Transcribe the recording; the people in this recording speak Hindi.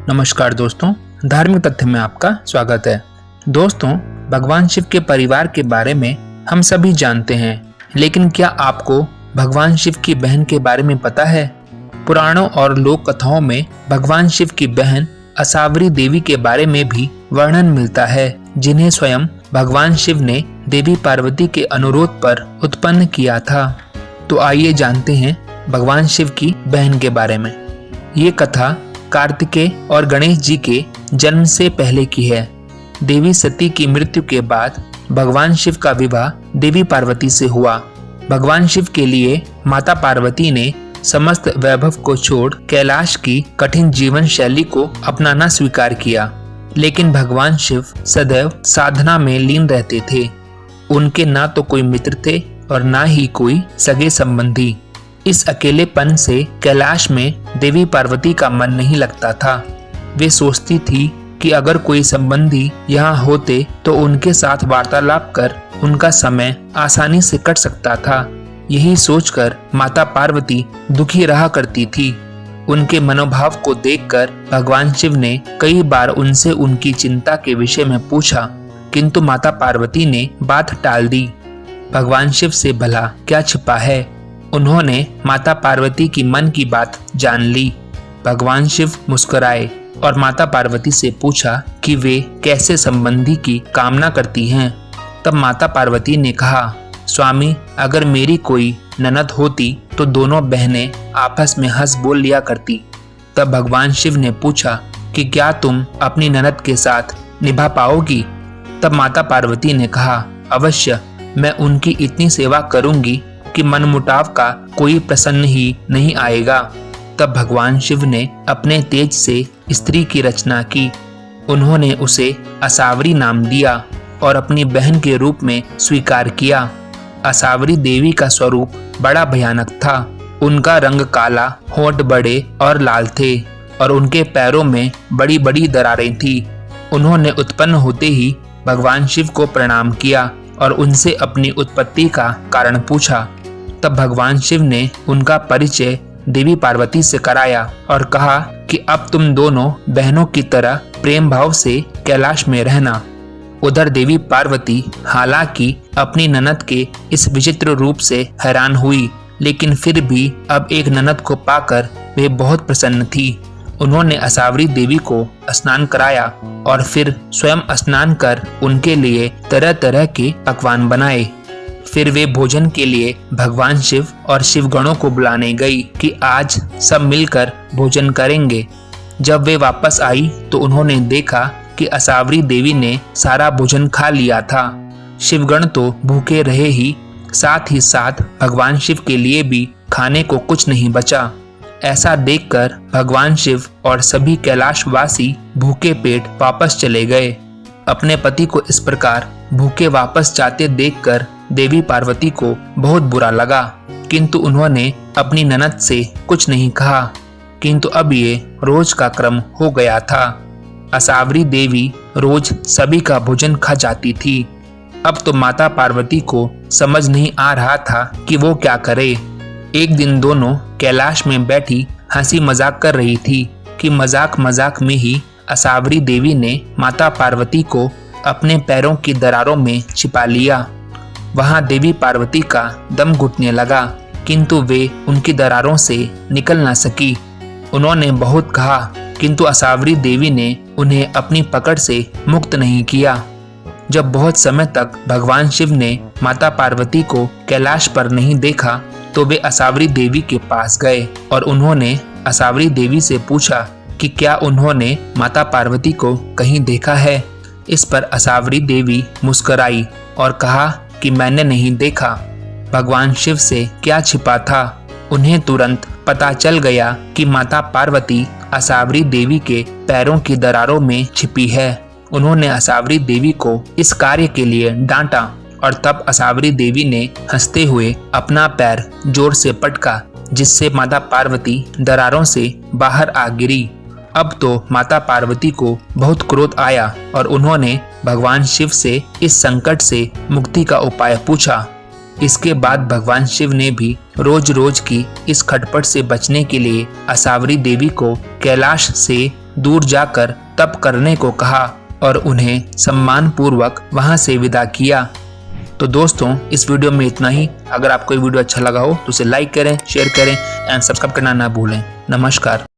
नमस्कार दोस्तों, धार्मिक तथ्य में आपका स्वागत है। दोस्तों, भगवान शिव के परिवार के बारे में हम सभी जानते हैं, लेकिन क्या आपको भगवान शिव की बहन के बारे में पता है? पुराणों और लोक कथाओं में भगवान शिव की बहन असावरी देवी के बारे में भी वर्णन मिलता है, जिन्हें स्वयं भगवान शिव ने देवी पार्वती के अनुरोध पर उत्पन्न किया था। तो आइए जानते हैं भगवान शिव की बहन के बारे में। ये कथा कार्तिकेय और गणेश जी के जन्म से पहले की है। देवी सती की मृत्यु के बाद भगवान शिव का विवाह देवी पार्वती से हुआ। भगवान शिव के लिए माता पार्वती ने समस्त वैभव को छोड़ कैलाश की कठिन जीवन शैली को अपनाना स्वीकार किया, लेकिन भगवान शिव सदैव साधना में लीन रहते थे। उनके ना तो कोई मित्र थे और ना ही कोई सगे संबंधी। इस अकेलेपन से कैलाश में देवी पार्वती का मन नहीं लगता था। वे सोचती थी कि अगर कोई संबंधी यहाँ होते तो उनके साथ वार्तालाप कर उनका समय आसानी से कट सकता था। यही सोचकर माता पार्वती दुखी रहा करती थी। उनके मनोभाव को देखकर भगवान शिव ने कई बार उनसे उनकी चिंता के विषय में पूछा, किंतु माता पार्वती ने बात टाल दी। भगवान शिव से भला क्या छिपा है? उन्होंने माता पार्वती की मन की बात जान ली। भगवान शिव मुस्कुराए और माता पार्वती से पूछा कि वे कैसे संबंधी की कामना करती हैं। तब माता पार्वती ने कहा, स्वामी, अगर मेरी कोई ननद होती तो दोनों बहनें आपस में हंस बोल लिया करती। तब भगवान शिव ने पूछा कि क्या तुम अपनी ननद के साथ निभा पाओगी? तब माता पार्वती ने कहा, अवश्य, मैं उनकी इतनी सेवा करूंगी कि मनमुटाव का कोई प्रश्न ही नहीं आएगा। तब भगवान शिव ने अपने तेज से स्त्री की रचना की। उन्होंने उसे असावरी नाम दिया और अपनी बहन के रूप में स्वीकार किया। असावरी देवी का स्वरूप बड़ा भयानक था। उनका रंग काला, होंठ बड़े और लाल थे और उनके पैरों में बड़ी बड़ी दरारें थी। उन्होंने उत्पन्न होते ही भगवान शिव को प्रणाम किया और उनसे अपनी उत्पत्ति का कारण पूछा। तब भगवान शिव ने उनका परिचय देवी पार्वती से कराया और कहा कि अब तुम दोनों बहनों की तरह प्रेम भाव से कैलाश में रहना। उधर देवी पार्वती हालांकि अपनी ननद के इस विचित्र रूप से हैरान हुई, लेकिन फिर भी अब एक ननद को पाकर वे बहुत प्रसन्न थी। उन्होंने असावरी देवी को स्नान कराया और फिर स्वयं स्नान कर उनके लिए तरह तरह के पकवान बनाए। फिर वे भोजन के लिए भगवान शिव और शिवगणों को बुलाने गई कि आज सब मिलकर भोजन करेंगे। जब वे वापस आई तो उन्होंने देखा कि असावरी देवी ने सारा भोजन खा लिया था। शिवगण तो भूखे रहे ही, साथ ही साथ भगवान शिव के लिए भी खाने को कुछ नहीं बचा। ऐसा देखकर भगवान शिव और सभी कैलाशवासी भूखे पेट वापस चले गए। अपने पति को इस प्रकार भूखे वापस जाते देखकर देवी पार्वती को बहुत बुरा लगा, किंतु उन्होंने अपनी ननद से कुछ नहीं कहा। किंतु अब ये रोज का क्रम हो गया था। असावरी देवी रोज सभी का भोजन खा जाती थी। अब तो माता पार्वती को समझ नहीं आ रहा था कि वो क्या करे। एक दिन दोनों कैलाश में बैठी हंसी मजाक कर रही थी कि मजाक मजाक में ही असावरी देवी ने माता पार्वती को अपने पैरों की दरारों में छिपा लिया। वहां देवी पार्वती का दम घुटने लगा, किंतु वे उनकी दरारों से निकल न सकी। उन्होंने बहुत कहा, किंतु असावरी देवी ने उन्हें अपनी पकड़ से मुक्त नहीं किया। जब बहुत समय तक भगवान शिव ने माता पार्वती को कैलाश पर नहीं देखा तो वे असावरी देवी के पास गए और उन्होंने असावरी देवी से पूछा कि क्या उन्होंने माता पार्वती को कहीं देखा है। इस पर असावरी देवी मुस्कुराई और कहा कि मैंने नहीं देखा। भगवान शिव से क्या छिपा था? उन्हें तुरंत पता चल गया कि माता पार्वती असावरी देवी के पैरों की दरारों में छिपी है। उन्होंने असावरी देवी को इस कार्य के लिए डांटा और तब असावरी देवी ने हंसते हुए अपना पैर जोर से पटका, जिससे माता पार्वती दरारों से बाहर आ गिरी। अब तो माता पार्वती को बहुत क्रोध आया और उन्होंने भगवान शिव से इस संकट से मुक्ति का उपाय पूछा। इसके बाद भगवान शिव ने भी रोज रोज की इस खटपट से बचने के लिए असावरी देवी को कैलाश से दूर जाकर तप करने को कहा और उन्हें सम्मान पूर्वक वहां से विदा किया। तो दोस्तों, इस वीडियो में इतना ही। अगर आपको ये वीडियो अच्छा लगा हो तो उसे लाइक करें, शेयर करें एंड सब्सक्राइब करना ना भूलें। नमस्कार।